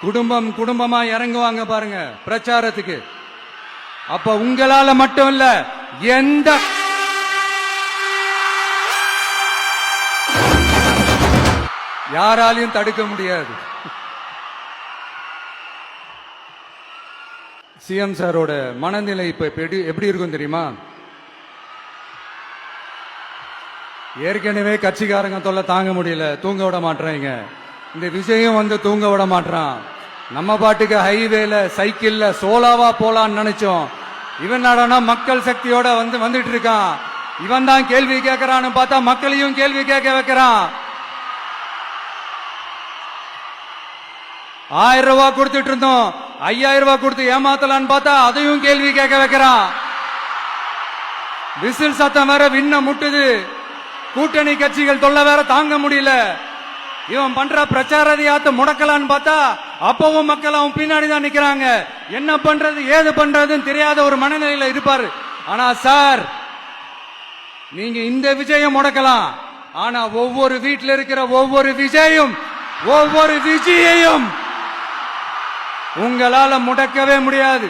குடும்பம் குடும்பமா இறங்குவாங்க பாருங்க பிரச்சாரத்துக்கு. அப்ப உங்களால மட்டும் இல்ல, எந்த யாராலையும் தடுக்க முடியாது. சிஎம் சாரோட மனநிலை இப்ப எப்படி இருக்கும் தெரியுமா? ஏற்கனவே கட்சிக்காரங்க தொல்லை தாங்க முடியல, தூங்க விட மாட்டாங்க. இந்த விஷயம் தூங்க விட மாட்டான். நம்ம பாட்டுக்கு ஹைவேல சைக்கிள்ல சோலாவா போலான்னு நினைச்சோம். இவன் நாடனா மக்கள் சக்தியோட வந்துட்டு இருக்கான். இவன் தான் கேள்வி கேட்கறான்னு பார்த்தா மக்களையும் கேள்வி கேட்க வைக்கிறான். 1000 ரூபாய் கொடுத்துட்டு இருந்தோம், 5000 ரூபாய் கொடுத்து ஏமாத்தலான்னு பார்த்தா அதையும் கேள்வி கேட்க வைக்கிறான். விசில் சத்தம் வேற விண்ண முட்டுது. கூட்டணி கட்சிகள் தொல்லை வேற தாங்க முடியல. இவன் பண்ற பிரச்சாரத்தையாத்த முடக்கலான்னு பார்த்தா அப்பவும் மக்கள் அவன் பின்னாடி தான் நிக்கிறாங்க. என்ன பண்றது ஏது பண்றதுன்னு தெரியாத ஒரு மனநிலையில இருப்பாரு. ஆனா சார், நீங்க இந்த விஜயம் முடக்கலாம், ஆனா ஒவ்வொரு வீட்டில் இருக்கிற ஒவ்வொரு விஜயையும் உங்களால முடக்கவே முடியாது.